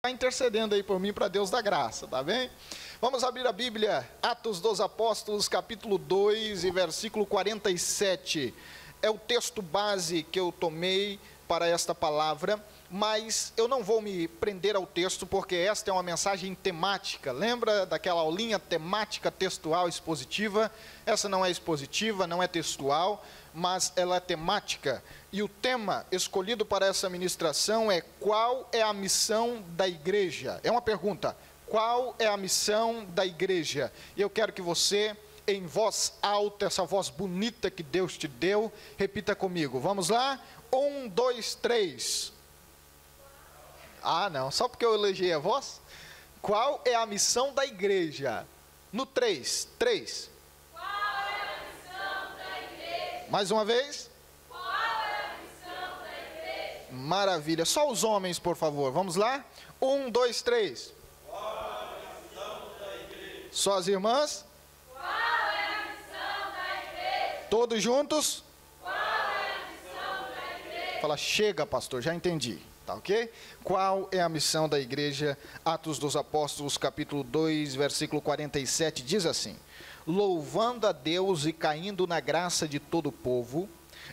Está intercedendo aí por mim para Deus dar graça, tá bem? Vamos abrir a Bíblia, Atos dos Apóstolos, capítulo 2 e versículo 47. É o texto base que eu tomei para esta palavra, mas eu não vou me prender ao texto, porque esta é uma mensagem temática. Lembra daquela aulinha temática, textual, expositiva? Essa não é expositiva, não é textual, mas ela é temática. E o tema escolhido para essa ministração é: qual é a missão da igreja? É uma pergunta. Qual é a missão da igreja? E eu quero que você, em voz alta, essa voz bonita que Deus te deu, repita comigo. Vamos lá? 1, 2, 3. Ah, não, só porque eu elogiei a voz? Qual é a missão da igreja? No 3. Qual é a missão da igreja? Mais uma vez? Qual é a missão da igreja? Maravilha. Só os homens, por favor. Vamos lá? 1, 2, 3. Qual é a missão da igreja? Só as irmãs? Qual é a missão da igreja? Todos juntos? Qual é a missão da igreja? Fala, chega, pastor, já entendi. Tá ok? Qual é a missão da igreja? Atos dos Apóstolos, capítulo 2, versículo 47, diz assim: louvando a Deus e caindo na graça de todo o povo,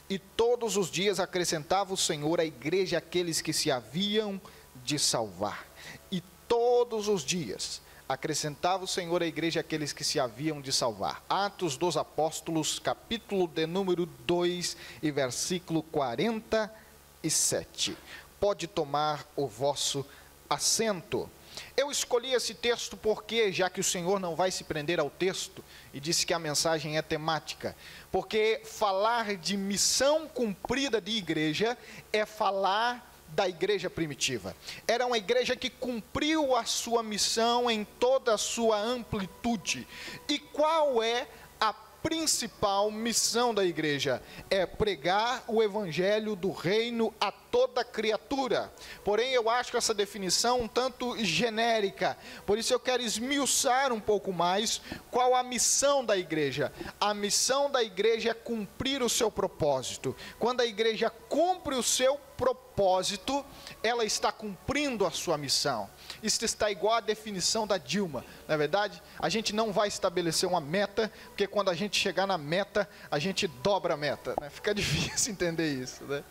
e todos os dias acrescentava o Senhor à igreja aqueles que se haviam de salvar. E todos os dias acrescentava o Senhor à igreja aqueles que se haviam de salvar. Atos dos Apóstolos, capítulo de número 2 e versículo 47. Pode tomar o vosso assento. Eu escolhi esse texto porque, já que o Senhor não vai se prender ao texto, e disse que a mensagem é temática, porque falar de missão cumprida de igreja é falar da igreja primitiva. Era uma igreja que cumpriu a sua missão em toda a sua amplitude. E qual é a principal missão da igreja? É pregar o evangelho do reino a toda criatura. Porém, eu acho essa definição um tanto genérica. Por isso eu quero esmiuçar um pouco mais qual a missão da igreja. A missão da igreja é cumprir o seu propósito. Quando a igreja cumpre o seu propósito, ela está cumprindo a sua missão. Isso está igual à definição da Dilma, não é verdade? A gente não vai estabelecer uma meta, porque quando a gente chegar na meta, a gente dobra a meta, né? Fica difícil entender isso, né?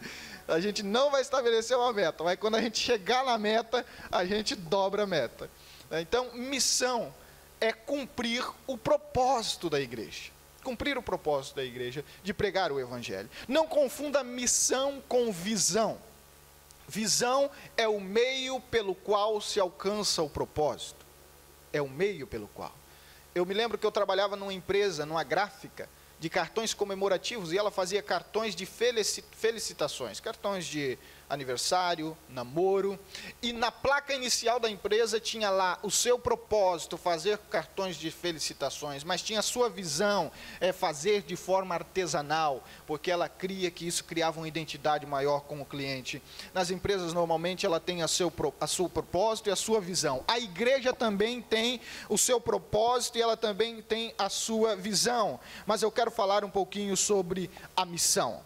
A gente não vai estabelecer uma meta, mas quando a gente chegar na meta, a gente dobra a meta. Então, missão é cumprir o propósito da igreja. Cumprir o propósito da igreja de pregar o evangelho. Não confunda missão com visão. Visão é o meio pelo qual se alcança o propósito. É o meio pelo qual. Eu me lembro que eu trabalhava numa empresa, numa gráfica, de cartões comemorativos, e ela fazia cartões de felicitações, cartões de aniversário, namoro, e na placa inicial da empresa tinha lá o seu propósito, fazer cartões de felicitações, mas tinha a sua visão, fazer de forma artesanal, porque ela cria que isso criava uma identidade maior com o cliente. Nas empresas, normalmente, ela tem a seu propósito e a sua visão. A igreja também tem o seu propósito e ela também tem a sua visão, mas eu quero falar um pouquinho sobre a missão.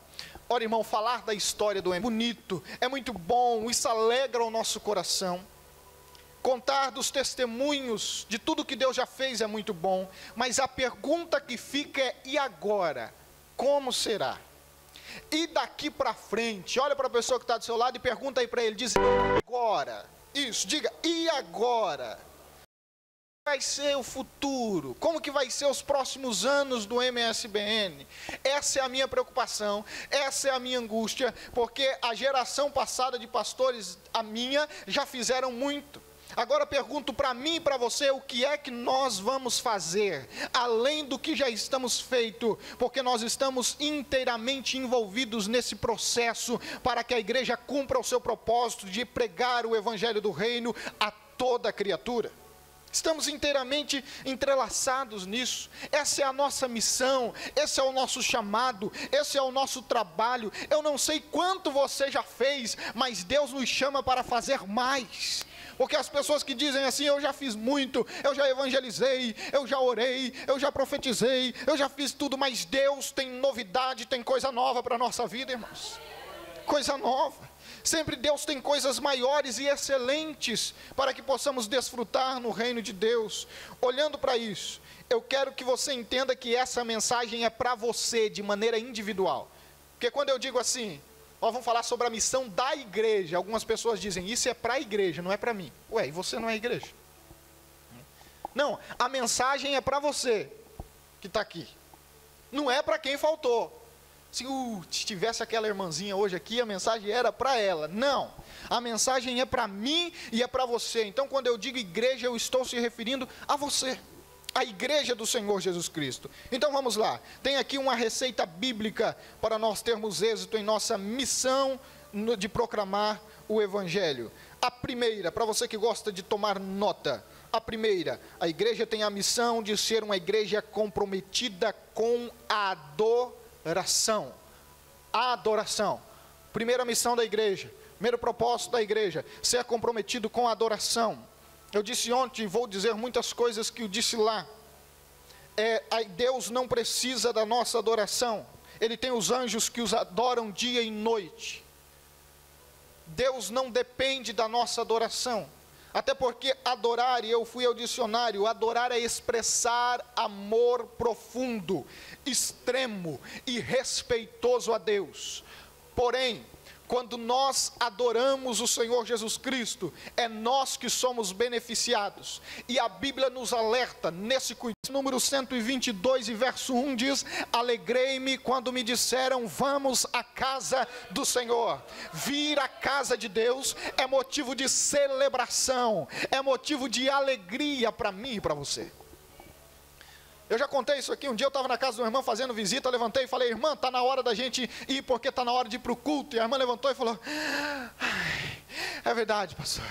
Ora, irmão, falar da história do é bonito, é muito bom, isso alegra o nosso coração. Contar dos testemunhos de tudo que Deus já fez é muito bom, mas a pergunta que fica é: e agora? Como será? E daqui para frente? Olha para a pessoa que está do seu lado e pergunta aí para ele, diz: agora? Isso, diga, e agora? Vai ser o futuro? Como que vai ser os próximos anos do MSBN? Essa é a minha preocupação, essa é a minha angústia, porque a geração passada de pastores, a minha, já fizeram muito. Agora pergunto para mim e para você, o que é que nós vamos fazer, além do que já estamos feito, porque nós estamos inteiramente envolvidos nesse processo, para que a igreja cumpra o seu propósito de pregar o evangelho do reino a toda criatura. Estamos inteiramente entrelaçados nisso. Essa é a nossa missão, esse é o nosso chamado, esse é o nosso trabalho. Eu não sei quanto você já fez, mas Deus nos chama para fazer mais. Porque as pessoas que dizem assim: eu já fiz muito, eu já evangelizei, eu já orei, eu já profetizei, eu já fiz tudo, mas Deus tem novidade, tem coisa nova para a nossa vida, irmãos. Coisa nova. Sempre Deus tem coisas maiores e excelentes para que possamos desfrutar no reino de Deus. Olhando para isso, eu quero que você entenda que essa mensagem é para você de maneira individual. Porque quando eu digo assim, nós vamos falar sobre a missão da igreja, algumas pessoas dizem, isso é para a igreja, não é para mim. Ué, e você não é a igreja? Não, a mensagem é para você que está aqui. Não é para quem faltou. Se tivesse aquela irmãzinha hoje aqui, a mensagem era para ela. Não, a mensagem é para mim e é para você. Então, quando eu digo igreja, eu estou se referindo a você, a igreja do Senhor Jesus Cristo. Então vamos lá, tem aqui uma receita bíblica para nós termos êxito em nossa missão de proclamar o Evangelho. A primeira, para você que gosta de tomar nota, a primeira, a igreja tem a missão de ser uma igreja comprometida com a adoração. A adoração. Primeira missão da igreja, primeiro propósito da igreja, ser comprometido com a adoração. Eu disse ontem, vou dizer muitas coisas que eu disse lá. Deus não precisa da nossa adoração. Ele tem os anjos que os adoram dia e noite. Deus não depende da nossa adoração. Até porque adorar, e eu fui ao dicionário, adorar é expressar amor profundo, extremo e respeitoso a Deus. Porém, quando nós adoramos o Senhor Jesus Cristo, é nós que somos beneficiados. E a Bíblia nos alerta, nesse cuidado, número 122 e verso 1 diz, alegrei-me quando me disseram, vamos à casa do Senhor. Vir à casa de Deus é motivo de celebração, é motivo de alegria para mim e para você. Eu já contei isso aqui, um dia eu estava na casa de uma irmã fazendo visita, eu levantei e falei, irmã, está na hora da gente ir, porque está na hora de ir para o culto. E a irmã levantou e falou, é verdade, pastor,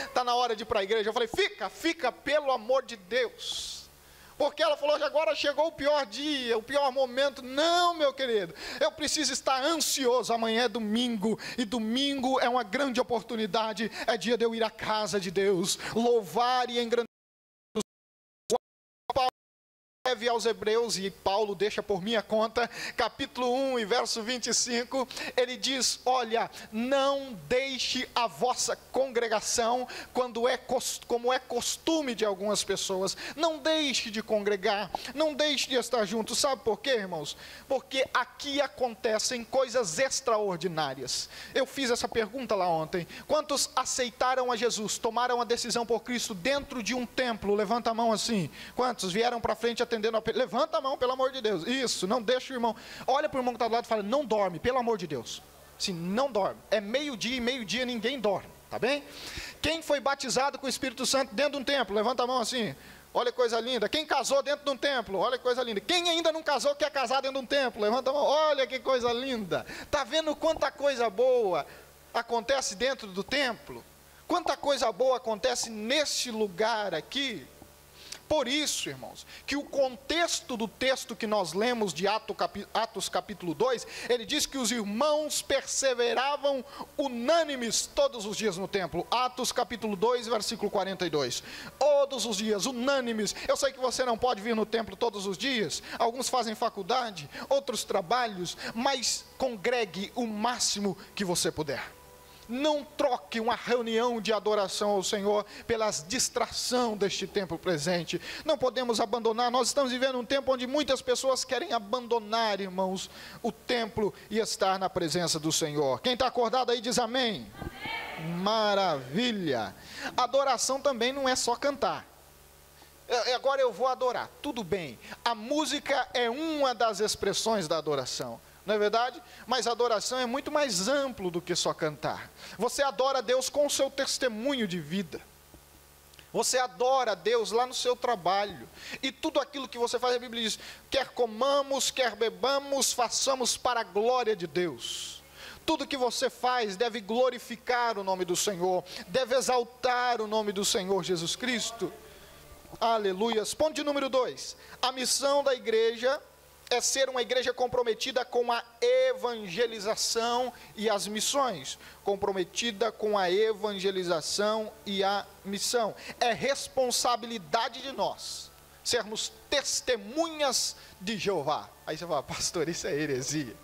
está na hora de ir para a igreja. Eu falei, fica, pelo amor de Deus. Porque ela falou, agora chegou o pior dia, o pior momento. Não, meu querido, eu preciso estar ansioso. Amanhã é domingo, e domingo é uma grande oportunidade, é dia de eu ir à casa de Deus, louvar e engrandecer. Escreve aos Hebreus, e Paulo deixa por minha conta, capítulo 1 e verso 25, ele diz, olha, não deixe a vossa congregação, como é costume de algumas pessoas, não deixe de congregar, não deixe de estar junto. Sabe por quê, irmãos? Porque aqui acontecem coisas extraordinárias. Eu fiz essa pergunta lá ontem, quantos aceitaram a Jesus, tomaram a decisão por Cristo dentro de um templo? Levanta a mão assim. Quantos vieram para frente atendendo? Levanta a mão, pelo amor de Deus. Isso, não deixa o irmão. Olha para o irmão que está do lado e fala, não dorme, pelo amor de Deus. Sim, não dorme. É meio-dia e meio-dia ninguém dorme, tá bem? Quem foi batizado com o Espírito Santo dentro de um templo? Levanta a mão assim. Olha que coisa linda. Quem casou dentro de um templo? Olha que coisa linda. Quem ainda não casou, quer casar dentro de um templo? Levanta a mão. Olha que coisa linda. Está vendo quanta coisa boa acontece dentro do templo? Quanta coisa boa acontece nesse lugar aqui? Por isso, irmãos, que o contexto do texto que nós lemos de Atos capítulo 2, ele diz que os irmãos perseveravam unânimes todos os dias no templo. Atos capítulo 2, versículo 42. Todos os dias, unânimes. Eu sei que você não pode vir no templo todos os dias, alguns fazem faculdade, outros trabalhos, mas congregue o máximo que você puder. Não troque uma reunião de adoração ao Senhor pela distração deste tempo presente. Não podemos abandonar, nós estamos vivendo um tempo onde muitas pessoas querem abandonar, irmãos, o templo e estar na presença do Senhor. Quem está acordado aí diz amém. Amém. Maravilha. Adoração também não é só cantar. Agora eu vou adorar, tudo bem. A música é uma das expressões da adoração. Não é verdade? Mas a adoração é muito mais amplo do que só cantar. Você adora a Deus com o seu testemunho de vida. Você adora a Deus lá no seu trabalho. E tudo aquilo que você faz, a Bíblia diz, quer comamos, quer bebamos, façamos para a glória de Deus. Tudo que você faz deve glorificar o nome do Senhor, deve exaltar o nome do Senhor Jesus Cristo. Aleluias. Ponto de número 2. A missão da igreja é ser uma igreja comprometida com a evangelização e as missões. Comprometida com a evangelização e a missão. É responsabilidade de nós sermos testemunhas de Jeová. Aí você fala, pastor, isso é heresia.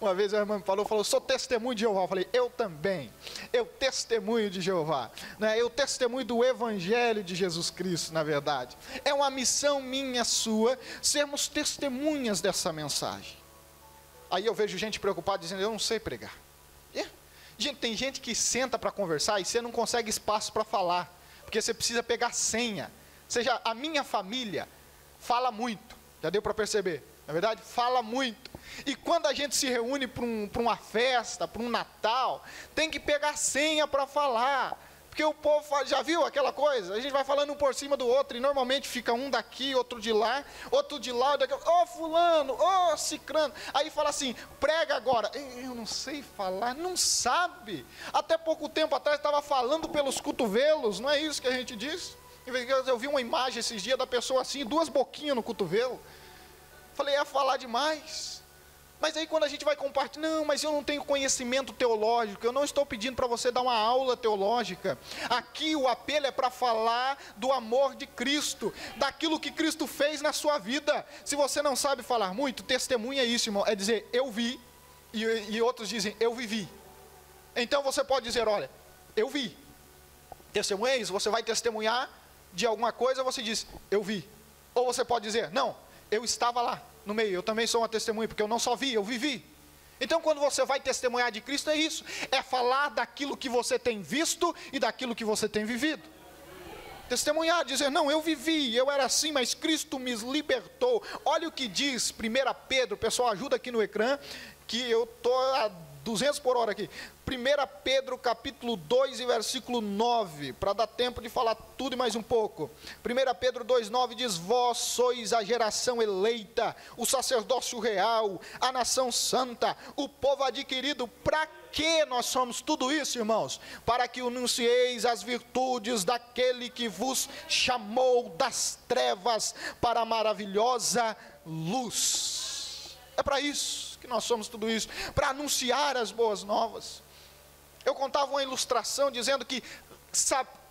Uma vez a irmã me falou, sou testemunho de Jeová. Eu falei, eu também, eu testemunho de Jeová, né? Eu testemunho do Evangelho de Jesus Cristo, na verdade. É uma missão minha, sua, sermos testemunhas dessa mensagem. Aí eu vejo gente preocupada, dizendo, eu não sei pregar. Gente, tem gente que senta para conversar e você não consegue espaço para falar, porque você precisa pegar senha. Ou seja, a minha família fala muito, já deu para perceber, na verdade, fala muito. E quando a gente se reúne para uma festa, para um Natal, tem que pegar senha para falar. Porque o povo fala, já viu aquela coisa? A gente vai falando um por cima do outro, e normalmente fica um daqui, outro de lá, ô fulano, ô cicrano. Aí fala assim, prega agora. Eu não sei falar, não sabe. Até pouco tempo atrás estava falando pelos cotovelos, não é isso que a gente diz? Eu vi uma imagem esses dias da pessoa assim, 2 boquinhas no cotovelo. Falei, é falar demais. Mas aí quando a gente vai compartilhar, não, mas eu não tenho conhecimento teológico, eu não estou pedindo para você dar uma aula teológica. Aqui o apelo é para falar do amor de Cristo, daquilo que Cristo fez na sua vida. Se você não sabe falar muito, testemunha isso, irmão, é dizer, eu vi, e outros dizem, eu vivi. Então você pode dizer, olha, eu vi. Testemunha é isso, você vai testemunhar de alguma coisa, você diz, eu vi. Ou você pode dizer, não, eu estava lá no meio, eu também sou uma testemunha, porque eu não só vi, eu vivi. Então quando você vai testemunhar de Cristo é isso, é falar daquilo que você tem visto e daquilo que você tem vivido. Testemunhar, dizer, não, eu vivi, eu era assim, mas Cristo me libertou. Olha o que diz 1 Pedro, pessoal, ajuda aqui no ecrã, que eu estou a 200 por hora aqui. 1 Pedro capítulo 2 e versículo 9, para dar tempo de falar tudo e mais um pouco. 1 Pedro 2,9 diz, vós sois a geração eleita, o sacerdócio real, a nação santa, o povo adquirido. Para que nós somos tudo isso, irmãos? Para que anuncieis as virtudes daquele que vos chamou das trevas para a maravilhosa luz. É para isso que nós somos tudo isso, para anunciar as boas novas. Eu contava uma ilustração dizendo que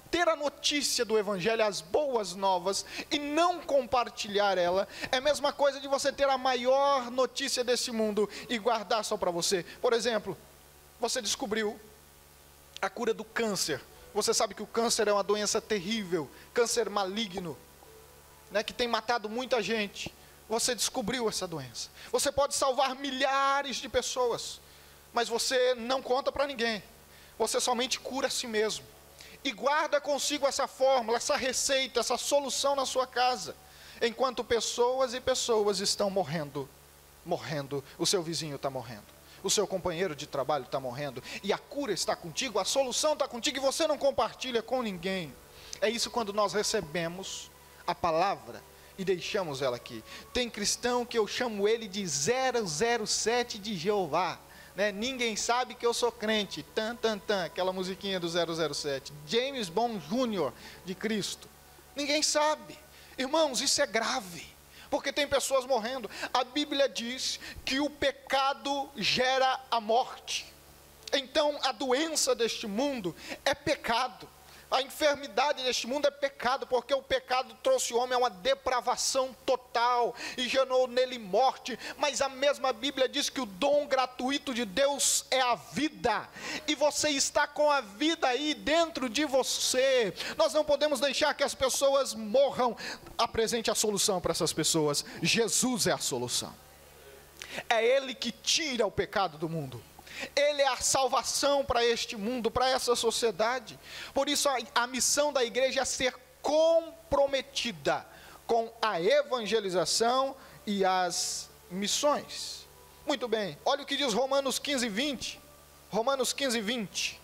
ter a notícia do Evangelho, as boas novas, e não compartilhar ela, é a mesma coisa de você ter a maior notícia desse mundo e guardar só para você. Por exemplo, você descobriu a cura do câncer. Você sabe que o câncer é uma doença terrível, câncer maligno, né, que tem matado muita gente. Você descobriu essa doença. Você pode salvar milhares de pessoas, mas você não conta para ninguém. Você somente cura a si mesmo. E guarda consigo essa fórmula, essa receita, essa solução na sua casa. Enquanto pessoas e pessoas estão morrendo, o seu vizinho está morrendo. O seu companheiro de trabalho está morrendo. E a cura está contigo, a solução está contigo e você não compartilha com ninguém. É isso quando nós recebemos a palavra e deixamos ela aqui. Tem cristão que eu chamo ele de 007 de Jeová. Né? Ninguém sabe que eu sou crente, aquela musiquinha do 007, James Bond Jr. de Cristo, ninguém sabe. Irmãos, isso é grave, porque tem pessoas morrendo. A Bíblia diz que o pecado gera a morte, então a doença deste mundo é pecado. A enfermidade deste mundo é pecado, porque o pecado trouxe o homem a uma depravação total e gerou nele morte. Mas a mesma Bíblia diz que o dom gratuito de Deus é a vida, e você está com a vida aí dentro de você. Nós não podemos deixar que as pessoas morram. Apresente a solução para essas pessoas. Jesus é a solução. É Ele que tira o pecado do mundo. Ele é a salvação para este mundo, para essa sociedade. Por isso a missão da igreja é ser comprometida com a evangelização e as missões. Muito bem, olha o que diz Romanos 15, 20. Romanos 15, 20.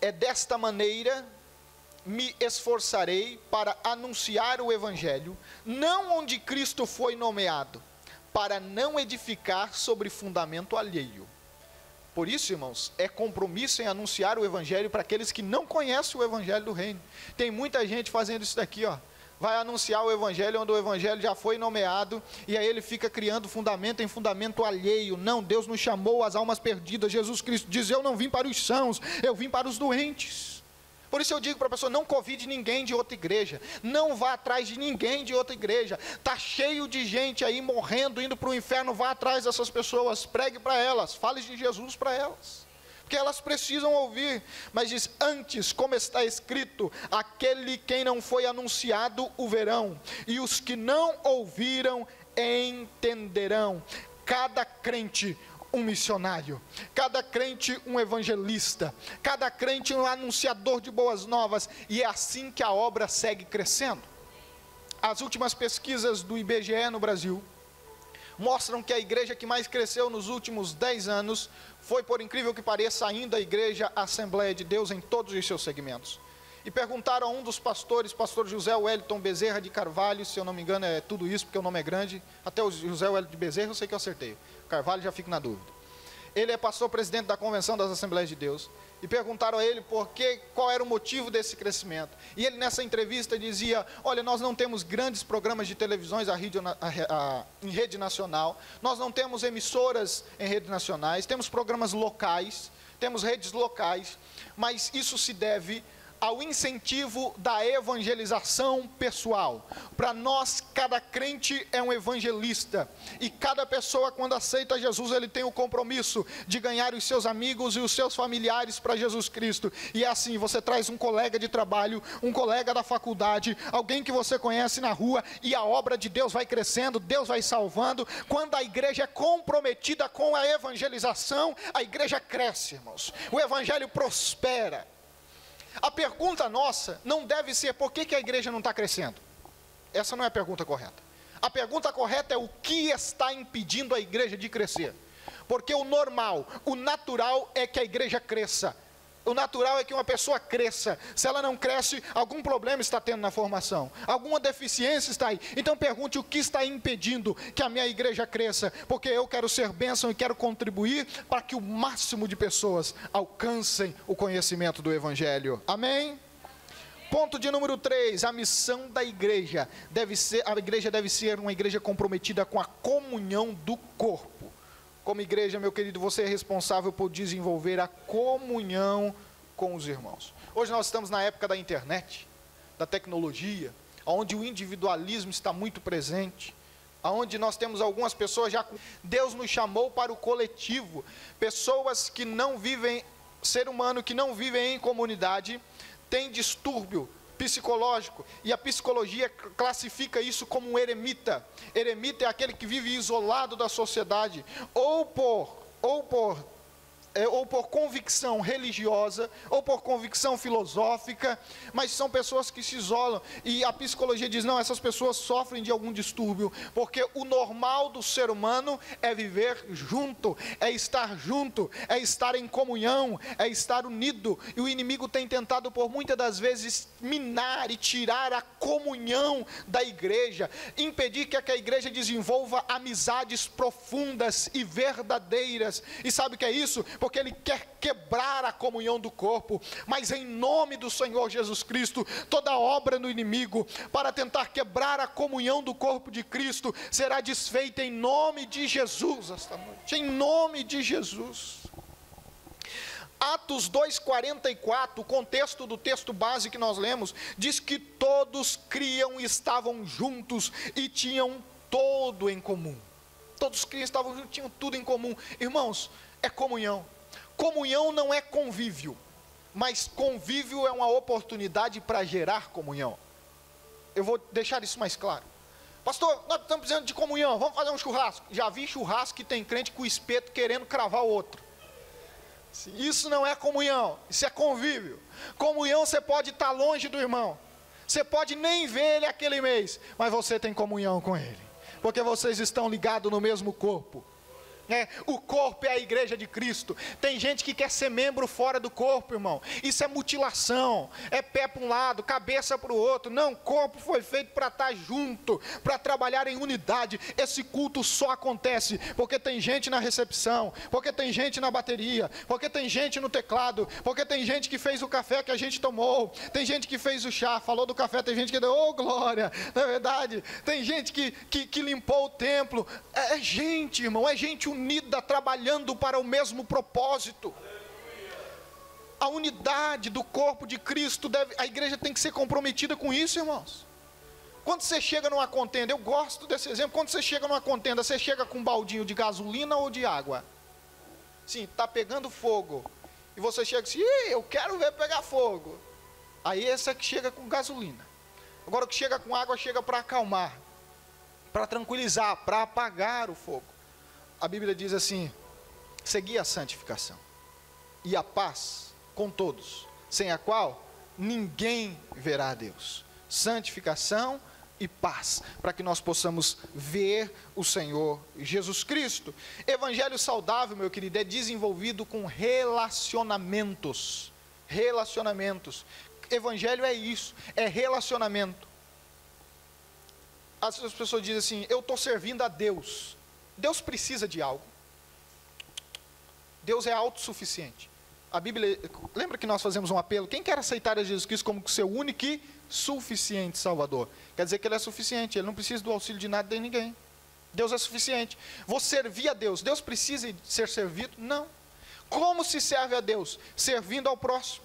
É desta maneira me esforçarei para anunciar o evangelho, não onde Cristo foi nomeado, para não edificar sobre fundamento alheio. Por isso, irmãos, é compromisso em anunciar o evangelho para aqueles que não conhecem o evangelho do reino. Tem muita gente fazendo isso daqui, ó. Vai anunciar o evangelho onde o evangelho já foi nomeado, e aí ele fica criando fundamento em fundamento alheio. Não, Deus nos chamou às almas perdidas. Jesus Cristo diz, eu não vim para os sãos, eu vim para os doentes. Por isso eu digo para a pessoa, não convide ninguém de outra igreja, não vá atrás de ninguém de outra igreja. Está cheio de gente aí morrendo, indo para o inferno, vá atrás dessas pessoas, pregue para elas, fale de Jesus para elas, porque elas precisam ouvir. Mas diz, antes, como está escrito, aquele quem não foi anunciado o verão, e os que não ouviram entenderão. Cada crente um missionário, cada crente um evangelista, cada crente um anunciador de boas novas, e é assim que a obra segue crescendo. As últimas pesquisas do IBGE no Brasil mostram que a igreja que mais cresceu nos últimos 10 anos foi, por incrível que pareça, ainda a igreja Assembleia de Deus em todos os seus segmentos. E perguntaram a um dos pastores, pastor José Wellington Bezerra de Carvalho, se eu não me engano é tudo isso, porque o nome é grande, até o José Wellington de Bezerra eu sei que eu acertei, Carvalho já fico na dúvida. Ele é pastor presidente da Convenção das Assembleias de Deus, e perguntaram a ele qual era o motivo desse crescimento. E ele nessa entrevista dizia, olha, nós não temos grandes programas de televisões em rede nacional, nós não temos emissoras em redes nacionais, temos programas locais, temos redes locais, mas isso se deve ao incentivo da evangelização pessoal. Para nós, cada crente é um evangelista, e cada pessoa, quando aceita Jesus, ele tem o compromisso de ganhar os seus amigos e os seus familiares para Jesus Cristo. E é assim, você traz um colega de trabalho, um colega da faculdade, alguém que você conhece na rua, e a obra de Deus vai crescendo, Deus vai salvando. Quando a igreja é comprometida com a evangelização, a igreja cresce, irmãos, o evangelho prospera. A pergunta nossa não deve ser por que a igreja não está crescendo. Essa não é a pergunta correta. A pergunta correta é o que está impedindo a igreja de crescer. Porque o normal, o natural é que a igreja cresça. O natural é que uma pessoa cresça. Se ela não cresce, algum problema está tendo na formação, alguma deficiência está aí. Então pergunte o que está impedindo que a minha igreja cresça, porque eu quero ser bênção e quero contribuir para que o máximo de pessoas alcancem o conhecimento do Evangelho. Amém? Ponto de número 3, a missão da igreja deve ser uma igreja comprometida com a comunhão do corpo. Como igreja, meu querido, você é responsável por desenvolver a comunhão com os irmãos. Hoje nós estamos na época da internet, da tecnologia, onde o individualismo está muito presente, onde nós temos algumas pessoas já... Deus nos chamou para o coletivo, pessoas que não vivem, ser humano que não vivem em comunidade, tem distúrbio psicológico, e a psicologia classifica isso como um eremita. Eremita é aquele que vive isolado da sociedade, ou por convicção religiosa, ou por convicção filosófica, mas são pessoas que se isolam, e a psicologia diz, não, essas pessoas sofrem de algum distúrbio, porque o normal do ser humano é viver junto, é estar em comunhão, é estar unido, e o inimigo tem tentado por muitas das vezes minar e tirar a comunhão da igreja, impedir que a igreja desenvolva amizades profundas e verdadeiras. E sabe o que é isso? Porque ele quer quebrar a comunhão do corpo, mas em nome do Senhor Jesus Cristo, toda obra do inimigo para tentar quebrar a comunhão do corpo de Cristo, será desfeita em nome de Jesus esta noite, em nome de Jesus. Atos 2,44, o contexto do texto base que nós lemos, diz que todos criam e estavam juntos, e tinham todo em comum. Todos criam e estavam juntos, tinham tudo em comum. Irmãos, é comunhão. Comunhão não é convívio, mas convívio é uma oportunidade para gerar comunhão. Eu vou deixar isso mais claro. Pastor, nós estamos precisando de comunhão, vamos fazer um churrasco. Já vi churrasco que tem crente com o espeto querendo cravar o outro. Isso não é comunhão, isso é convívio. Comunhão, você pode estar longe do irmão, você pode nem ver ele aquele mês, mas você tem comunhão com ele, porque vocês estão ligados no mesmo corpo. O corpo é a igreja de Cristo. Tem gente que quer ser membro fora do corpo, irmão. Isso é mutilação, é pé para um lado, cabeça para o outro. Não, o corpo foi feito para estar junto, para trabalhar em unidade. Esse culto só acontece porque tem gente na recepção, porque tem gente na bateria, porque tem gente no teclado, porque tem gente que fez o café que a gente tomou, tem gente que fez o chá, falou do café, tem gente que deu, oh glória, não é verdade? Tem gente que limpou o templo. É gente, irmão, é gente unida, trabalhando para o mesmo propósito. A unidade do corpo de Cristo, a igreja tem que ser comprometida com isso, irmãos. Quando você chega numa contenda, eu gosto desse exemplo, quando você chega numa contenda, você chega com um baldinho de gasolina ou de água? Sim, está pegando fogo. E você chega assim, eu quero ver pegar fogo. Aí esse é que chega com gasolina. Agora o que chega com água, chega para acalmar, para tranquilizar, para apagar o fogo. A Bíblia diz assim, segui a santificação e a paz com todos, sem a qual ninguém verá a Deus. Santificação e paz, para que nós possamos ver o Senhor Jesus Cristo. Evangelho saudável, meu querido, é desenvolvido com relacionamentos. Relacionamentos. Evangelho é isso, é relacionamento. As pessoas dizem assim, eu estou servindo a Deus. Deus precisa de algo. Deus é autossuficiente. A Bíblia, lembra que nós fazemos um apelo? Quem quer aceitar a Jesus Cristo como seu único e suficiente Salvador? Quer dizer que Ele é suficiente, Ele não precisa do auxílio de nada de ninguém. Deus é suficiente. Vou servir a Deus. Deus precisa ser servido? Não. Como se serve a Deus? Servindo ao próximo.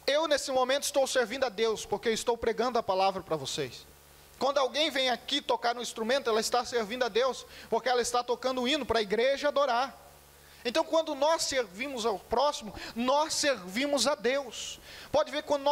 Eu, nesse momento, estou servindo a Deus, porque eu estou pregando a palavra para vocês. Quando alguém vem aqui tocar no instrumento, ela está servindo a Deus, porque ela está tocando um hino para a igreja adorar. Então, quando nós servimos ao próximo, nós servimos a Deus. Pode ver, quando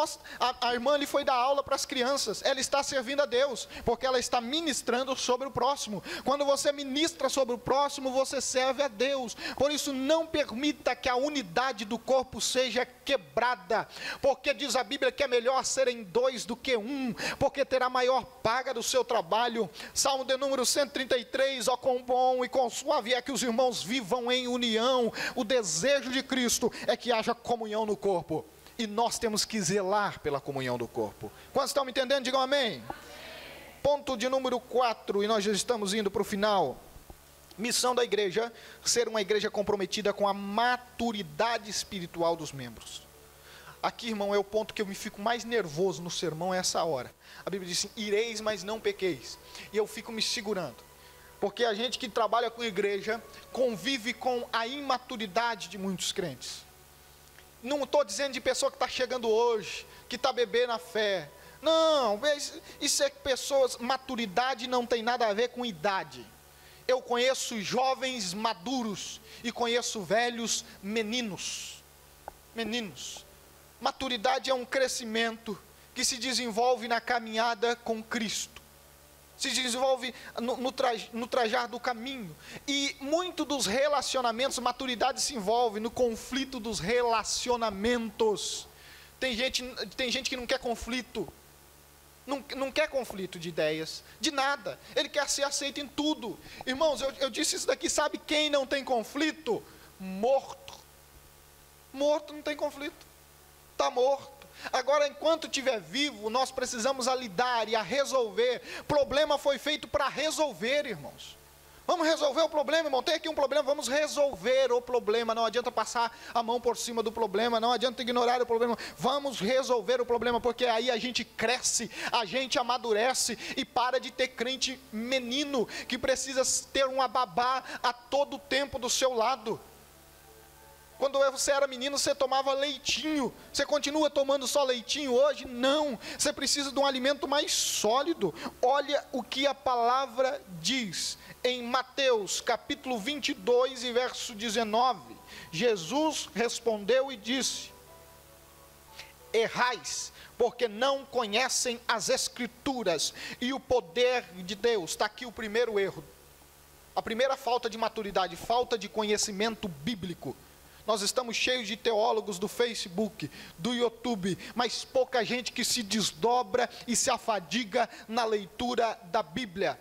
a irmã ali foi dar aula para as crianças, ela está servindo a Deus, porque ela está ministrando sobre o próximo. Quando você ministra sobre o próximo, você serve a Deus. Por isso, não permita que a unidade do corpo seja quebrada, porque diz a Bíblia que é melhor serem dois do que um, porque terá maior paga do seu trabalho. Salmo de número 133, ó quão bom e quão suave é que os irmãos vivam em união. O desejo de Cristo é que haja comunhão no corpo, e nós temos que zelar pela comunhão do corpo. Quantos estão me entendendo? Digam amém. Ponto de número 4, e nós já estamos indo para o final. Missão da igreja, ser uma igreja comprometida com a maturidade espiritual dos membros. Aqui, irmão, é o ponto que eu me fico mais nervoso no sermão, é essa hora. A Bíblia diz assim, ireis, mas não pequeis. E eu fico me segurando. Porque a gente que trabalha com igreja convive com a imaturidade de muitos crentes. Não estou dizendo de pessoa que está chegando hoje, que está bebendo na fé. Não, isso é pessoas, maturidade não tem nada a ver com idade. Eu conheço jovens maduros e conheço velhos meninos. Meninos. Maturidade é um crescimento que se desenvolve na caminhada com Cristo. Se desenvolve no trajar do caminho. E muito dos relacionamentos, maturidade se envolve no conflito dos relacionamentos. Tem gente que não quer conflito. Não quer conflito de ideias, de nada. Ele quer ser aceito em tudo. Irmãos, eu disse isso daqui, sabe quem não tem conflito? Morto. Morto não tem conflito. Está morto. Agora, enquanto estiver vivo, nós precisamos a lidar e a resolver. Problema foi feito para resolver, irmãos. Vamos resolver o problema, irmão. Tem aqui um problema, vamos resolver o problema. Não adianta passar a mão por cima do problema, não adianta ignorar o problema. Vamos resolver o problema, porque aí a gente cresce, a gente amadurece e para de ter crente menino, que precisa ter uma babá a todo tempo do seu lado. Quando você era menino, você tomava leitinho. Você continua tomando só leitinho hoje? Não. Você precisa de um alimento mais sólido. Olha o que a palavra diz. Em Mateus, capítulo 22 e verso 19. Jesus respondeu e disse: errais, porque não conhecem as Escrituras e o poder de Deus. Está aqui o primeiro erro. A primeira falta de maturidade, falta de conhecimento bíblico. Nós estamos cheios de teólogos do Facebook, do YouTube, mas pouca gente que se desdobra e se afadiga na leitura da Bíblia.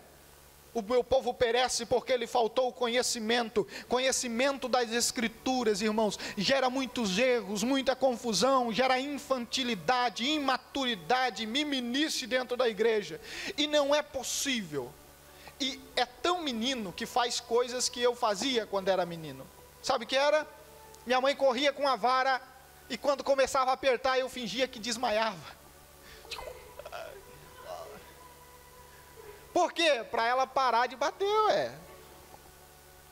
O meu povo perece porque lhe faltou o conhecimento. Conhecimento das Escrituras, irmãos, gera muitos erros, muita confusão, gera infantilidade, imaturidade, miminice dentro da igreja. E não é possível. E é tão menino que faz coisas que eu fazia quando era menino. Sabe o que era? Minha mãe corria com a vara e quando começava a apertar eu fingia que desmaiava. Por quê? Para ela parar de bater, ué.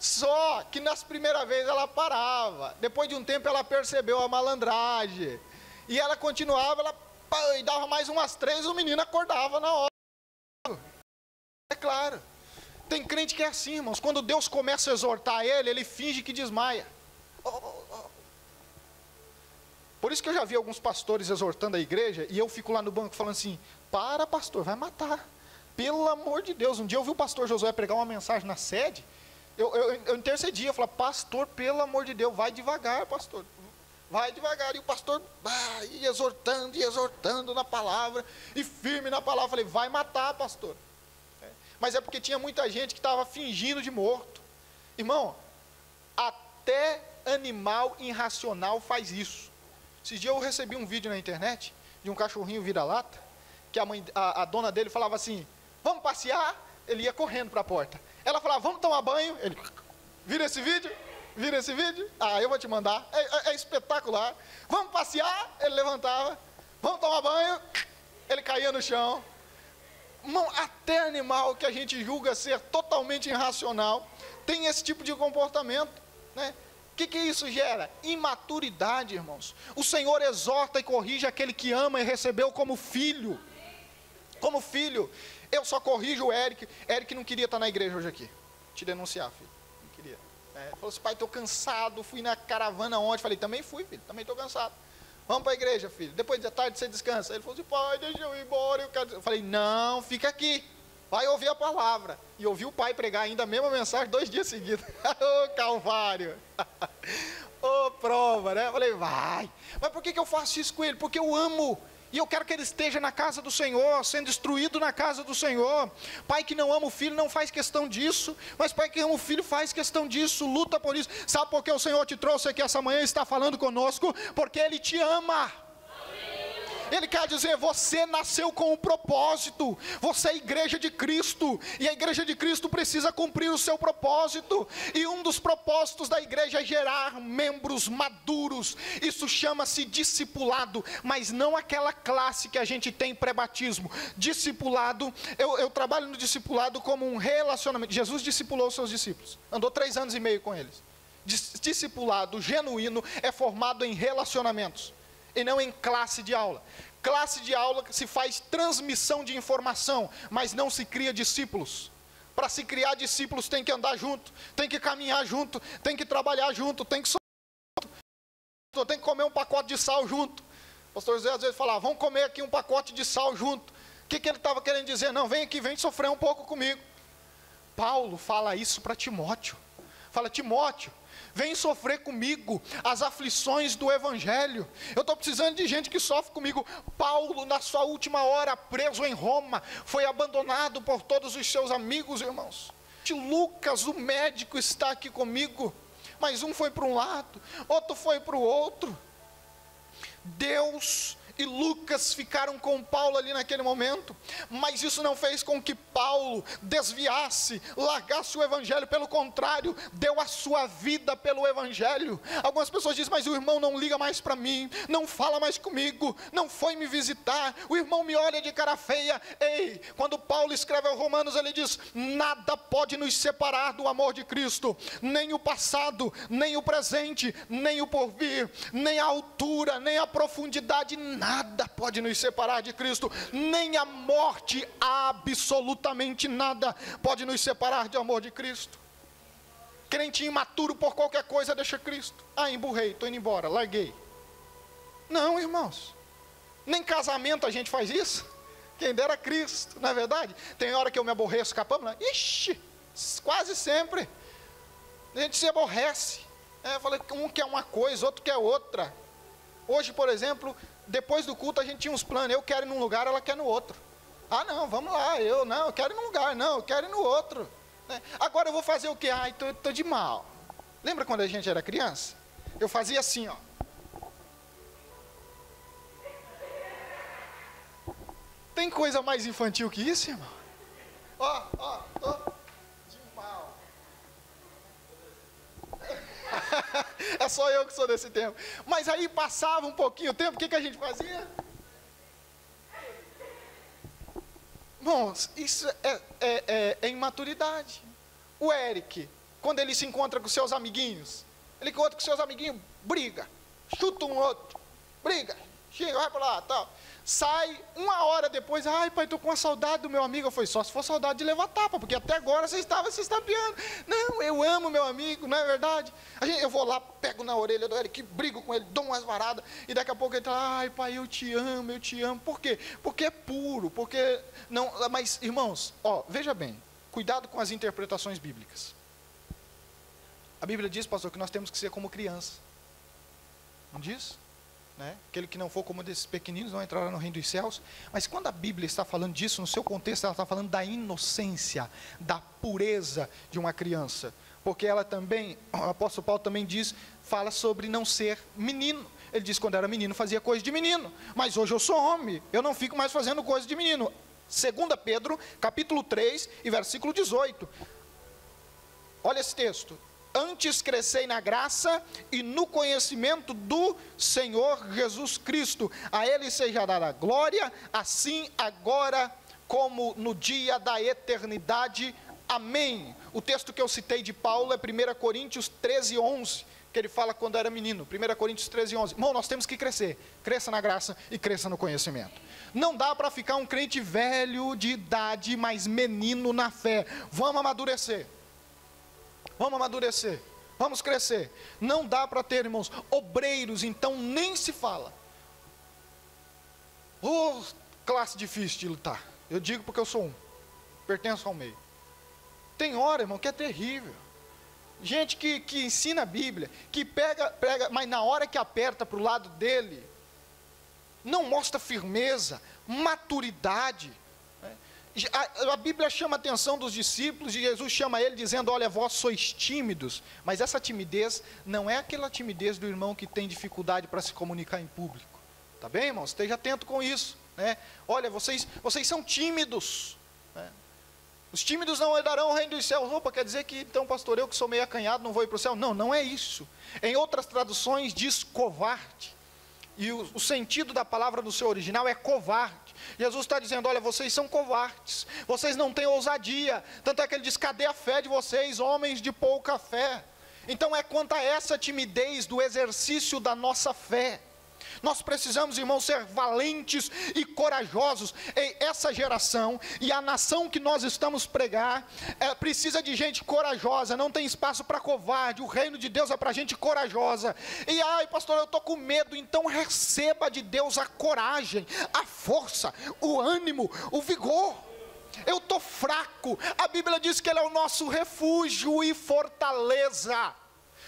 Só que nas primeiras vezes ela parava. Depois de um tempo ela percebeu a malandragem. E ela continuava, e dava mais umas 3, o menino acordava na hora. É claro. Tem crente que é assim, irmãos. Quando Deus começa a exortar ele finge que desmaia. Por isso que eu já vi alguns pastores exortando a igreja, e eu fico lá no banco falando assim, para pastor, vai matar. Pelo amor de Deus. Um dia eu vi o pastor Josué pregar uma mensagem na sede, eu intercedi, eu falei, pastor, pelo amor de Deus, vai devagar, pastor. Vai devagar. E o pastor ia exortando na palavra, e firme na palavra. Eu falei, vai matar, pastor. Mas é porque tinha muita gente que estava fingindo de morto. Irmão, até animal irracional faz isso. Esses dias eu recebi um vídeo na internet de um cachorrinho vira-lata, que a dona dele falava assim, vamos passear? Ele ia correndo para a porta. Ela falava, vamos tomar banho? Ele, vira esse vídeo? Vira esse vídeo? Ah, eu vou te mandar. É espetacular. Vamos passear? Ele levantava. Vamos tomar banho? Ele caía no chão. Irmão, até animal que a gente julga ser totalmente irracional tem esse tipo de comportamento, né? O que isso gera? Imaturidade, irmãos. O Senhor exorta e corrige aquele que ama e recebeu como filho. Como filho. Eu só corrijo o Eric. Eric não queria estar na igreja hoje aqui. Te denunciar, filho. Não queria. Falou assim, pai, estou cansado. Fui na caravana ontem. Falei, também fui, filho. Também estou cansado. Vamos para a igreja, filho. Depois da tarde você descansa. Ele falou assim, pai, deixa eu ir embora. Eu falei, não, fica aqui. Vai ouvir a palavra. E ouvi o pai pregar ainda a mesma mensagem 2 dias seguidos. Ô, Calvário. Ô, prova, né? Eu falei, vai. Mas por que eu faço isso com ele? Porque eu amo. E eu quero que ele esteja na casa do Senhor, sendo instruído na casa do Senhor. Pai que não ama o filho não faz questão disso. Mas pai que ama o filho faz questão disso, luta por isso. Sabe por que o Senhor te trouxe aqui essa manhã e está falando conosco? Porque Ele te ama. Ele quer dizer, você nasceu com um propósito, você é a igreja de Cristo, e a igreja de Cristo precisa cumprir o seu propósito, e um dos propósitos da igreja é gerar membros maduros. Isso chama-se discipulado, mas não aquela classe que a gente tem pré-batismo. Discipulado, eu trabalho no discipulado como um relacionamento. Jesus discipulou os seus discípulos, andou 3 anos e meio com eles. Discipulado genuíno é formado em relacionamentos, e não em classe de aula. Classe de aula se faz transmissão de informação, mas não se cria discípulos. Para se criar discípulos tem que andar junto, tem que caminhar junto, tem que trabalhar junto, tem que junto, tem que comer um pacote de sal junto. O pastor José às vezes falava, vamos comer aqui um pacote de sal junto. O que ele estava querendo dizer? Não, vem aqui, vem sofrer um pouco comigo. Paulo fala isso para Timóteo. Fala, Timóteo, vem sofrer comigo as aflições do Evangelho. Eu estou precisando de gente que sofre comigo. Paulo, na sua última hora, preso em Roma, foi abandonado por todos os seus amigos, irmãos. Lucas, o médico, está aqui comigo. Mas um foi para um lado, outro foi para o outro. Deus e Lucas ficaram com Paulo ali naquele momento, mas isso não fez com que Paulo desviasse, largasse o Evangelho. Pelo contrário, deu a sua vida pelo Evangelho. Algumas pessoas dizem, mas o irmão não liga mais para mim, não fala mais comigo, não foi me visitar, o irmão me olha de cara feia. Ei, quando Paulo escreve aos Romanos, ele diz, nada pode nos separar do amor de Cristo, nem o passado, nem o presente, nem o porvir, nem a altura, nem a profundidade, nada pode nos separar de Cristo, nem a morte, absolutamente nada pode nos separar do amor de Cristo. Crente imaturo por qualquer coisa deixa Cristo. Ah, emburrei, estou indo embora, larguei. Não, irmãos, nem casamento a gente faz isso. Quem dera Cristo, não é verdade? Tem hora que eu me aborreço com a Pâmela, ixi, quase sempre a gente se aborrece. Falei, um quer uma coisa, outro quer outra. Hoje, por exemplo, depois do culto a gente tinha uns planos, eu quero ir num lugar, ela quer no outro. Ah não, vamos lá, eu quero ir num lugar, não, eu quero ir no outro. Agora eu vou fazer o quê? Ai, tô de mal. Lembra quando a gente era criança? Eu fazia assim, ó. Tem coisa mais infantil que isso, irmão? Ó, tô de mal. É só eu que sou desse tempo. Mas aí passava um pouquinho o tempo, o que a gente fazia? Irmãos, isso é imaturidade. O Eric quando ele se encontra com seus amiguinhos? Ele encontra com seus amiguinhos, briga, chuta um outro, briga, chega, vai para lá, tal. Sai, 1 hora depois, ai pai, estou com uma saudade do meu amigo. Eu falei, só se for saudade de levar tapa, porque até agora você estava se estapeando. Não, eu amo meu amigo, não é verdade? Eu vou lá, pego na orelha do Eric, brigo com ele, dou umas varadas, e daqui a pouco ele fala, ai pai, eu te amo, eu te amo. Por quê? Porque é puro, porque não. Mas irmãos, veja bem, cuidado com as interpretações bíblicas. A Bíblia diz, pastor, que nós temos que ser como criança. Não diz? Né? Aquele que não for como desses pequeninos não entrará no reino dos céus. Mas quando a Bíblia está falando disso, no seu contexto, ela está falando da inocência, da pureza de uma criança. Porque ela também, o apóstolo Paulo também fala sobre não ser menino. Ele diz que quando era menino fazia coisa de menino, mas hoje eu sou homem, eu não fico mais fazendo coisa de menino. 2 Pedro, capítulo 3 e versículo 18. Olha esse texto. Antes crescei na graça e no conhecimento do Senhor Jesus Cristo. A Ele seja dada a glória, assim agora como no dia da eternidade. Amém. O texto que eu citei de Paulo é 1 Coríntios 13, 11, que ele fala quando era menino. 1 Coríntios 13, 11. Irmão, nós temos que crescer. Cresça na graça e cresça no conhecimento. Não dá para ficar um crente velho de idade, mas menino na fé. Vamos amadurecer. Vamos amadurecer, vamos crescer. Não dá para ter, irmãos, obreiros, então nem se fala. Classe difícil de lutar. Eu digo porque eu sou um, pertenço ao meio. Tem hora, irmão, que é terrível. Gente que ensina a Bíblia, que pega, mas na hora que aperta para o lado dele, não mostra firmeza, maturidade. A Bíblia chama a atenção dos discípulos e Jesus chama ele dizendo, olha, vós sois tímidos. Mas essa timidez não é aquela timidez do irmão que tem dificuldade para se comunicar em público. Tá bem, irmão? Esteja atento com isso, né? Olha, vocês são tímidos, né? Os tímidos não herdarão o reino dos céus. Opa, quer dizer que então, pastor, eu que sou meio acanhado não vou ir para o céu? Não, não é isso. Em outras traduções diz covarde. E o sentido da palavra no seu original é covarde. Jesus está dizendo, olha, vocês são covardes, vocês não têm ousadia. Tanto é que ele diz, cadê a fé de vocês, homens de pouca fé? Então é quanto a essa timidez do exercício da nossa fé. Nós precisamos, irmãos, ser valentes e corajosos. Essa geração e a nação que nós estamos pregar precisa de gente corajosa, não tem espaço para covarde. O reino de Deus é para gente corajosa. E ai, pastor, eu estou com medo. Então receba de Deus a coragem, a força, o ânimo, o vigor. Eu estou fraco. A Bíblia diz que Ele é o nosso refúgio e fortaleza.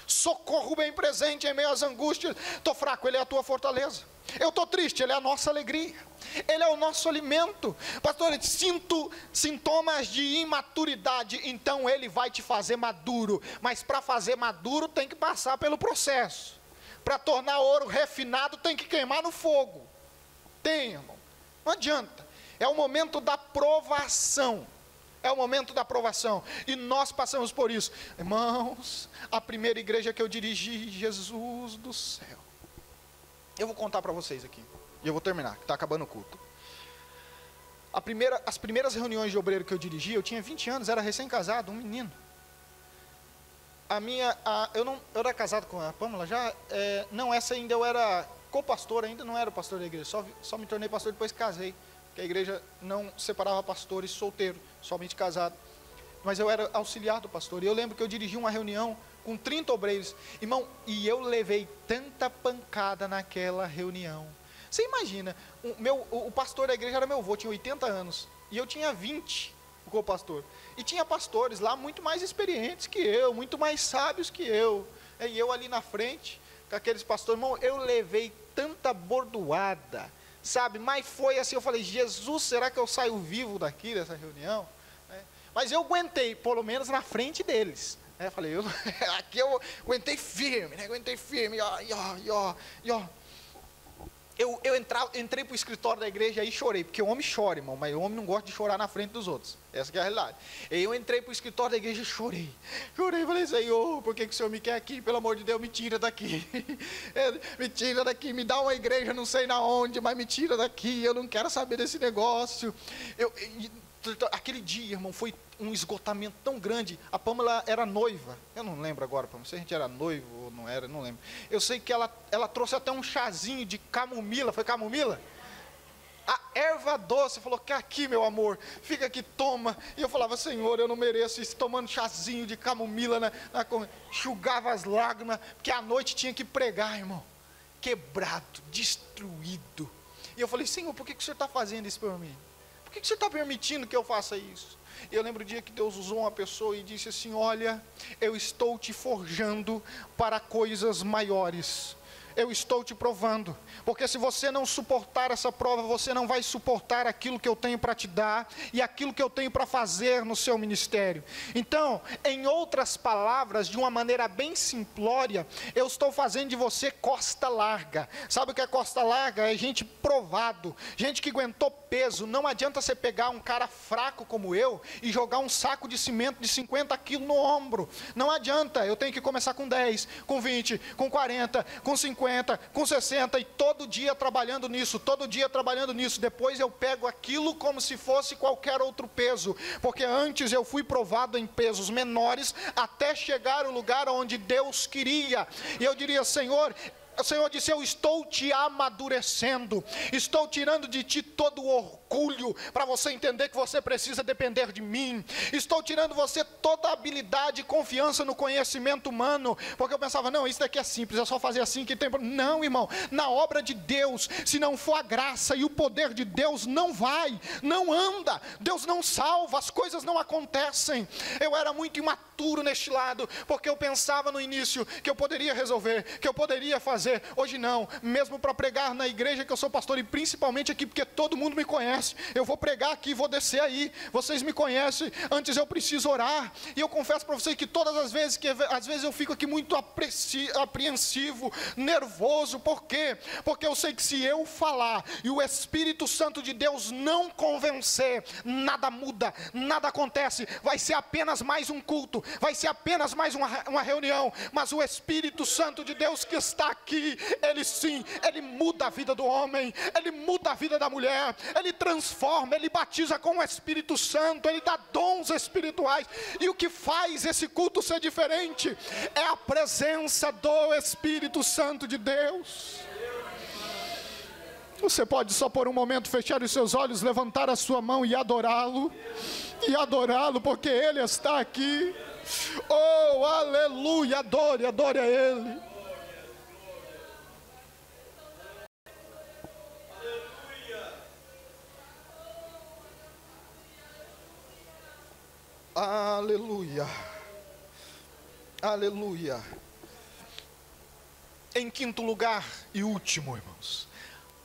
Socorro bem presente em meio às angústias. Estou fraco, Ele é a tua fortaleza. Eu estou triste, Ele é a nossa alegria. Ele é o nosso alimento. Pastor, sinto sintomas de imaturidade. Então Ele vai te fazer maduro. Mas para fazer maduro tem que passar pelo processo. Para tornar ouro refinado tem que queimar no fogo. Tem, irmão. Não adianta. É o momento da provação. É o momento da aprovação, e nós passamos por isso. Irmãos, a primeira igreja que eu dirigi, Jesus do céu. Eu vou contar para vocês aqui, e eu vou terminar, que está acabando o culto. As primeiras reuniões de obreiro que eu dirigi, eu tinha 20 anos, era recém-casado, um menino. Eu era casado com a Pâmela já, não, essa ainda eu era co-pastor, ainda não era pastor da igreja, só me tornei pastor depois que casei. Que a igreja não separava pastores solteiros, somente casados. Mas eu era auxiliar do pastor. E eu lembro que eu dirigi uma reunião com 30 obreiros. Irmão, e eu levei tanta pancada naquela reunião. Você imagina, o pastor da igreja era meu avô, tinha 80 anos. E eu tinha 20 como pastor. E tinha pastores lá muito mais experientes que eu, muito mais sábios que eu. E eu ali na frente, com aqueles pastores. Irmão, eu levei tanta bordoada. Sabe, mas foi assim, eu falei, Jesus, será que eu saio vivo daqui dessa reunião? Mas eu aguentei, pelo menos na frente deles. Eu falei, aqui eu aguentei firme, né? Aguentei firme, Eu entrei para o escritório da igreja e chorei, porque o homem chora, irmão, mas o homem não gosta de chorar na frente dos outros. Essa que é a realidade. E eu entrei para o escritório da igreja e chorei. Falei, Senhor, por que o Senhor me quer aqui? Pelo amor de Deus, me tira daqui. Me tira daqui, me dá uma igreja, não sei na onde, mas me tira daqui, eu não quero saber desse negócio. Aquele dia, irmão, foi um esgotamento tão grande. A Pâmela era noiva. Eu não lembro agora, Pâmela, se a gente era noivo ou não era, não lembro. Eu sei que ela trouxe até um chazinho de camomila. Foi camomila? A erva doce, falou que aqui, meu amor, fica aqui, toma. E eu falava, Senhor, eu não mereço isso, tomando chazinho de camomila, enxugava as lágrimas, porque à noite tinha que pregar, irmão. Quebrado, destruído. E eu falei, Senhor, por que o Senhor está fazendo isso por mim? Por que o Senhor está permitindo que eu faça isso? E eu lembro o dia que Deus usou uma pessoa e disse assim, olha, eu estou te forjando para coisas maiores. Eu estou te provando, porque se você não suportar essa prova, você não vai suportar aquilo que eu tenho para te dar, e aquilo que eu tenho para fazer no seu ministério. Então, em outras palavras, de uma maneira bem simplória, eu estou fazendo de você costa larga. Sabe o que é costa larga? É gente provado, gente que aguentou peso. Não adianta você pegar um cara fraco como eu, e jogar um saco de cimento de 50 quilos no ombro. Não adianta, eu tenho que começar com 10, com 20, com 40, com 50, com 60, e todo dia trabalhando nisso, depois eu pego aquilo como se fosse qualquer outro peso, porque antes eu fui provado em pesos menores, até chegar ao lugar onde Deus queria, e eu diria, Senhor, o Senhor disse, eu estou te amadurecendo, estou tirando de ti todo o orgulho, para você entender que você precisa depender de mim, estou tirando você toda a habilidade e confiança no conhecimento humano, porque eu pensava, não, isso daqui é simples, é só fazer assim que tem. Não, irmão, na obra de Deus, se não for a graça e o poder de Deus, não vai, não anda, Deus não salva, as coisas não acontecem. Eu era muito imaturo neste lado, porque eu pensava no início que eu poderia resolver, que eu poderia fazer. Hoje não, mesmo para pregar na igreja que eu sou pastor, e principalmente aqui porque todo mundo me conhece, eu vou pregar aqui, vou descer aí, vocês me conhecem, antes eu preciso orar, e eu confesso para vocês que todas as vezes, às vezes eu fico aqui muito apreensivo, nervoso. Por quê? Porque eu sei que se eu falar, e o Espírito Santo de Deus não convencer, nada muda, nada acontece, vai ser apenas mais um culto, vai ser apenas mais uma reunião, mas o Espírito Santo de Deus que está aqui, ele sim, ele muda a vida do homem, ele muda a vida da mulher, ele transforma, ele batiza com o Espírito Santo, ele dá dons espirituais, e o que faz esse culto ser diferente, é a presença do Espírito Santo de Deus. Você pode só por um momento fechar os seus olhos, levantar a sua mão e adorá-lo, porque Ele está aqui. Oh, aleluia, adore a Ele. Aleluia, aleluia. Em quinto lugar e último, irmãos,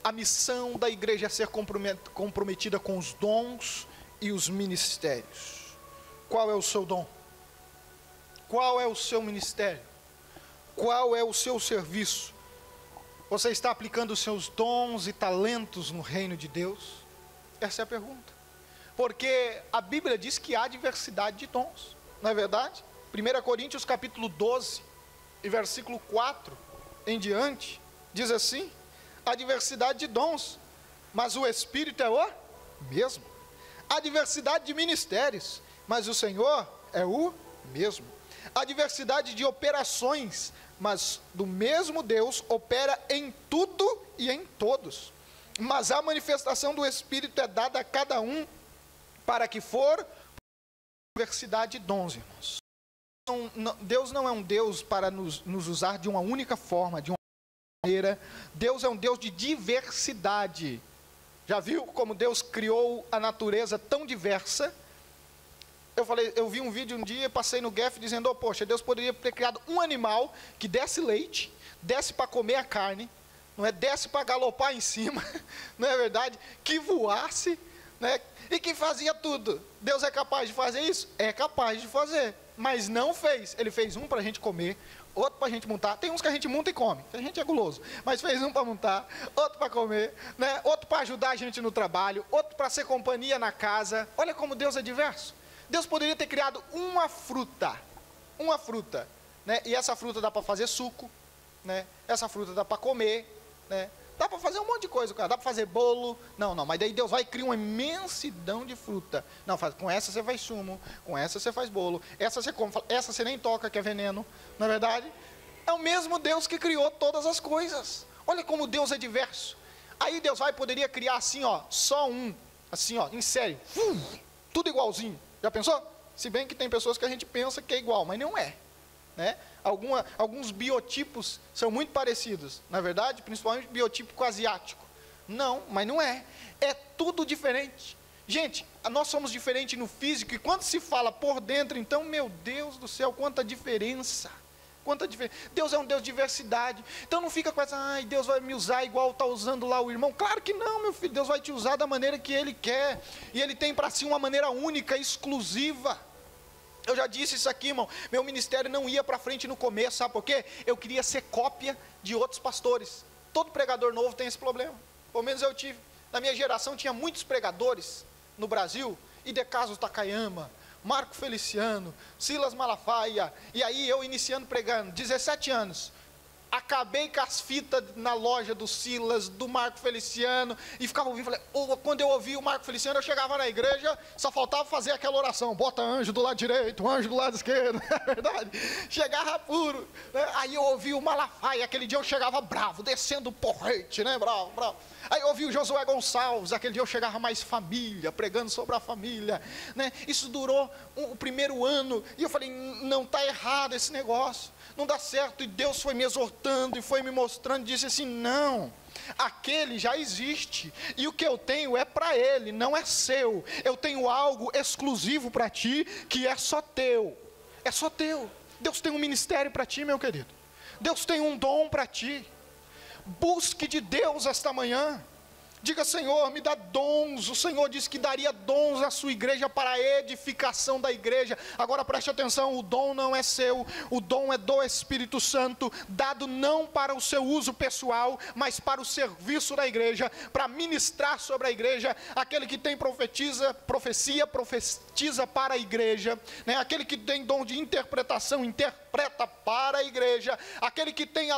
a missão da igreja é ser comprometida com os dons e os ministérios. Qual é o seu dom? Qual é o seu ministério? Qual é o seu serviço? Você está aplicando os seus dons e talentos no reino de Deus? Essa é a pergunta. Porque a Bíblia diz que há diversidade de dons, não é verdade? 1 Coríntios capítulo 12, e versículo 4 em diante, diz assim, há diversidade de dons, mas o Espírito é o mesmo. Há diversidade de ministérios, mas o Senhor é o mesmo. Há diversidade de operações, mas do mesmo Deus opera em tudo e em todos. Mas a manifestação do Espírito é dada a cada um, para que for diversidade de dons, irmãos. Deus não é um Deus para nos usar de uma única forma, de uma maneira. Deus é um Deus de diversidade. Já viu como Deus criou a natureza tão diversa? Eu vi um vídeo um dia, passei no GEF dizendo, poxa, Deus poderia ter criado um animal que desse leite, desse para comer a carne, não é, desse para galopar em cima, não é verdade? Que voasse, né? E que fazia tudo. Deus é capaz de fazer isso? É capaz de fazer, mas não fez. Ele fez um para a gente comer, outro para a gente montar. Tem uns que a gente monta e come, a gente é guloso, mas fez um para montar, outro para comer, né? Outro para ajudar a gente no trabalho, outro para ser companhia na casa. Olha como Deus é diverso. Deus poderia ter criado uma fruta, né? E essa fruta dá para fazer suco, né? Essa fruta dá para comer, né? Dá para fazer um monte de coisa, cara. Dá para fazer bolo. Não, mas daí Deus vai criar uma imensidão de fruta. Não, com essa você faz sumo, com essa você faz bolo, essa você come, essa você nem toca, que é veneno. Não é verdade? É o mesmo Deus que criou todas as coisas. Olha como Deus é diverso. Aí Deus poderia criar assim, ó, só um, assim, ó, em série. Tudo igualzinho. Já pensou? Se bem que tem pessoas que a gente pensa que é igual, mas não é. Né? Alguns biotipos são muito parecidos, na verdade, principalmente o biotipo asiático. Não, mas não é. É tudo diferente. Gente, nós somos diferentes no físico, e quando se fala por dentro, então, meu Deus do céu, quanta diferença. Deus é um Deus de diversidade. Então não fica com essa, ai, Deus vai me usar igual está usando lá o irmão. Claro que não, meu filho. Deus vai te usar da maneira que Ele quer. E Ele tem para si uma maneira única, exclusiva. Eu já disse isso aqui, irmão. Meu ministério não ia para frente no começo, sabe por quê? Eu queria ser cópia de outros pastores. Todo pregador novo tem esse problema. Pelo menos eu tive. Na minha geração tinha muitos pregadores no Brasil. Idecaso Takayama, Marco Feliciano, Silas Malafaia. E aí eu iniciando pregando, 17 anos. Acabei com as fitas na loja do Silas, do Marco Feliciano, e ficava ouvindo. Quando eu ouvi o Marco Feliciano, eu chegava na igreja, só faltava fazer aquela oração: bota anjo do lado direito, anjo do lado esquerdo, é verdade? Chegava puro, né? Aí eu ouvi o Malafaia, aquele dia eu chegava bravo, descendo o porrete, né? Bravo. Aí eu ouvi o Josué Gonçalves, aquele dia eu chegava mais família, pregando sobre a família, né? Isso durou o primeiro ano, e eu falei, não está errado esse negócio, não dá certo, e Deus foi me exortando, e foi me mostrando, disse assim, não, aquele já existe, e o que eu tenho é para ele, não é seu, eu tenho algo exclusivo para ti, que é só teu, Deus tem um ministério para ti, meu querido, Deus tem um dom para ti. Busque de Deus esta manhã. Diga, Senhor, me dá dons. O Senhor disse que daria dons à sua igreja para a edificação da igreja. Agora preste atenção, o dom não é seu, o dom é do Espírito Santo, dado não para o seu uso pessoal, mas para o serviço da igreja, para ministrar sobre a igreja. Aquele que tem profetiza para a igreja, né? Aquele que tem dom de interpretação, interpreta para a igreja. Aquele que tem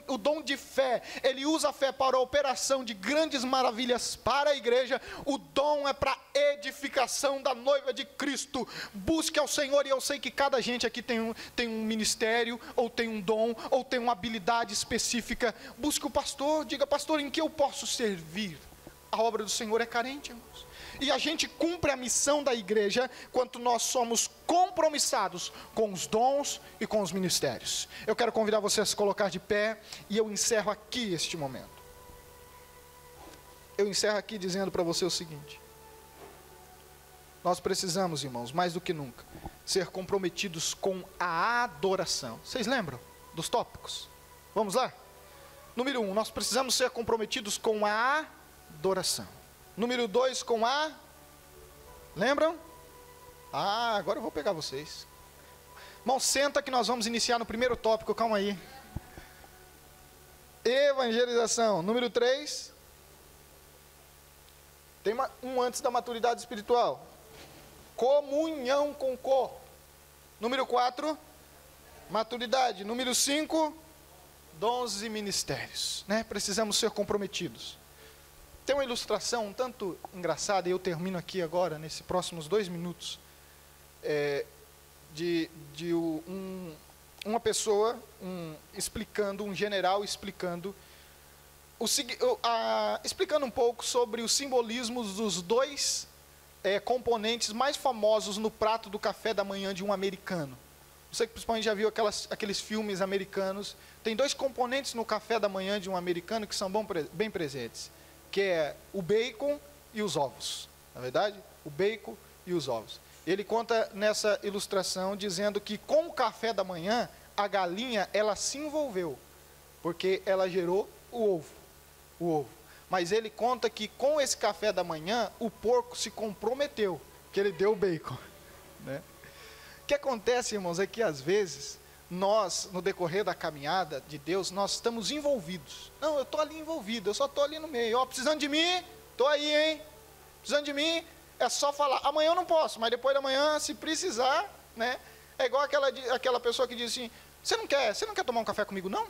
o dom de fé, ele usa a fé para a operação de grandes maravilhas para a igreja. O dom é para edificação da noiva de Cristo. Busque ao Senhor, e eu sei que cada gente aqui tem um ministério, ou tem um dom, ou tem uma habilidade específica. Busque o pastor, diga, pastor, em que eu posso servir? A obra do Senhor é carente, irmãos. E a gente cumpre a missão da igreja quando nós somos compromissados com os dons e com os ministérios. Eu quero convidar você a se colocar de pé, e eu encerro aqui este momento. Eu encerro aqui dizendo para você o seguinte: nós precisamos, irmãos, mais do que nunca, ser comprometidos com a adoração. Vocês lembram dos tópicos? Vamos lá? Número 1, nós precisamos ser comprometidos com a adoração. Número 2, com a... Lembram? Agora eu vou pegar vocês. Irmão, senta que nós vamos iniciar no primeiro tópico, calma aí. Evangelização. Número 3... Tem um antes da maturidade espiritual. Comunhão com o corpo. Número 4, maturidade. Número 5, dons e ministérios. Né? Precisamos ser comprometidos. Tem uma ilustração um tanto engraçada, e eu termino aqui agora, nesses próximos 2 minutos, uma pessoa, um general explicando um pouco sobre os simbolismos dos 2 componentes mais famosos no prato do café da manhã de um americano. Você que principalmente já viu aqueles filmes americanos. Tem 2 componentes no café da manhã de um americano que são bem presentes, que é o bacon e os ovos. Na verdade, o bacon e os ovos. Ele conta nessa ilustração dizendo que com o café da manhã, a galinha, ela se envolveu, porque ela gerou o ovo. Mas ele conta que com esse café da manhã, o porco se comprometeu, que ele deu o bacon. Né? O que acontece, irmãos, é que às vezes, nós, no decorrer da caminhada de Deus, nós estamos envolvidos. Não, eu estou ali envolvido, eu só estou ali no meio. Precisando de mim? Estou aí, hein? Precisando de mim? É só falar. Amanhã eu não posso, mas depois da manhã, se precisar, né? É igual aquela pessoa que diz assim, você não quer tomar um café comigo, não?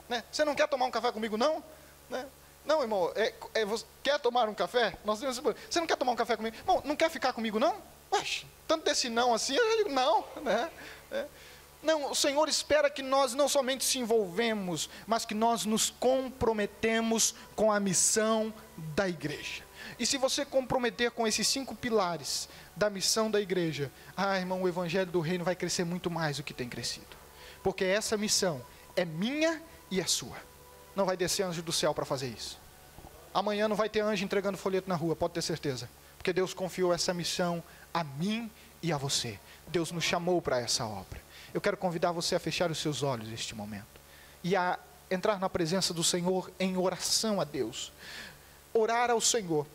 Né? Você não quer tomar um café comigo, não? né? Não, irmão, você quer tomar um café? Você não quer tomar um café comigo? Irmão, não quer ficar comigo, não? Oxe, tanto desse não assim, eu digo não, né? Não, o Senhor espera que nós não somente se envolvemos, mas que nós nos comprometemos com a missão da igreja. E se você comprometer com esses 5 pilares da missão da igreja, irmão, o evangelho do reino vai crescer muito mais do que tem crescido. Porque essa missão é minha e é sua. Não vai descer anjo do céu para fazer isso. Amanhã não vai ter anjo entregando folheto na rua, pode ter certeza. Porque Deus confiou essa missão a mim e a você. Deus nos chamou para essa obra. Eu quero convidar você a fechar os seus olhos neste momento. E a entrar na presença do Senhor em oração a Deus. Orar ao Senhor.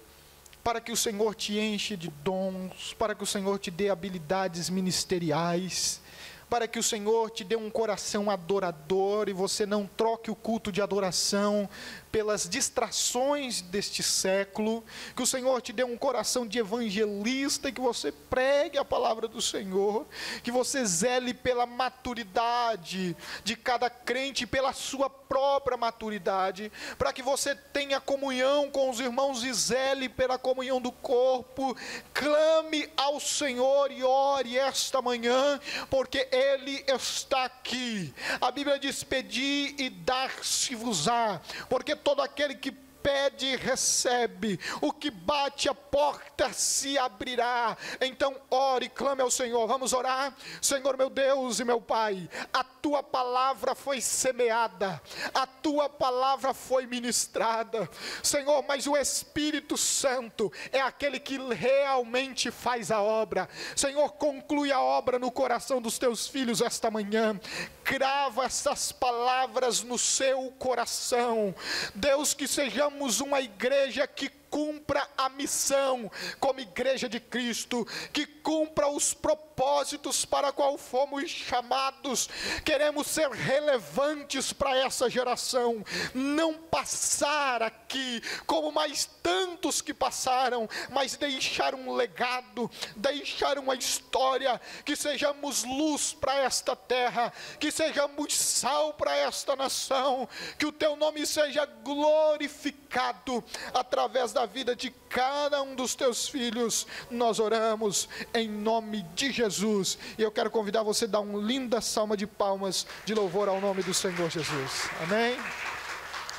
Para que o Senhor te enche de dons. Para que o Senhor te dê habilidades ministeriais. Para que o Senhor te dê um coração adorador e você não troque o culto de adoração pelas distrações deste século, que o Senhor te dê um coração de evangelista e que você pregue a palavra do Senhor, que você zele pela maturidade de cada crente, pela sua própria maturidade, para que você tenha comunhão com os irmãos e zele pela comunhão do corpo. Clame ao Senhor e ore esta manhã, porque Ele está aqui. A Bíblia diz: pedi e dar-se-vos-á, porque todo aquele que pede, recebe, o que bate, a porta se abrirá. Então ore, clame ao Senhor. Vamos orar. Senhor meu Deus e meu Pai, a Tua palavra foi semeada, a Tua palavra foi ministrada, Senhor, mas o Espírito Santo é aquele que realmente faz a obra. Senhor, conclui a obra no coração dos Teus filhos esta manhã, crava essas palavras no seu coração, Deus, que sejamos uma igreja que cumpra a missão como igreja de Cristo, que cumpra os propósitos para qual fomos chamados. Queremos ser relevantes para essa geração, não passar aqui como mais tantos que passaram, mas deixar um legado, deixar uma história, que sejamos luz para esta terra, que sejamos sal para esta nação, que o Teu nome seja glorificado através da vida de cada um dos Teus filhos. Nós oramos em nome de Jesus, e eu quero convidar você a dar uma linda salva de palmas de louvor ao nome do Senhor Jesus. Amém?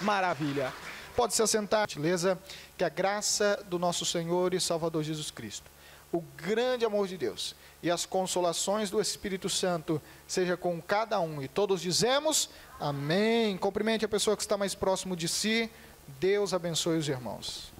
Maravilha. Pode se assentar, beleza? Que a graça do nosso Senhor e Salvador Jesus Cristo, o grande amor de Deus e as consolações do Espírito Santo seja com cada um, e todos dizemos amém. Cumprimente a pessoa que está mais próximo de si. Deus abençoe os irmãos.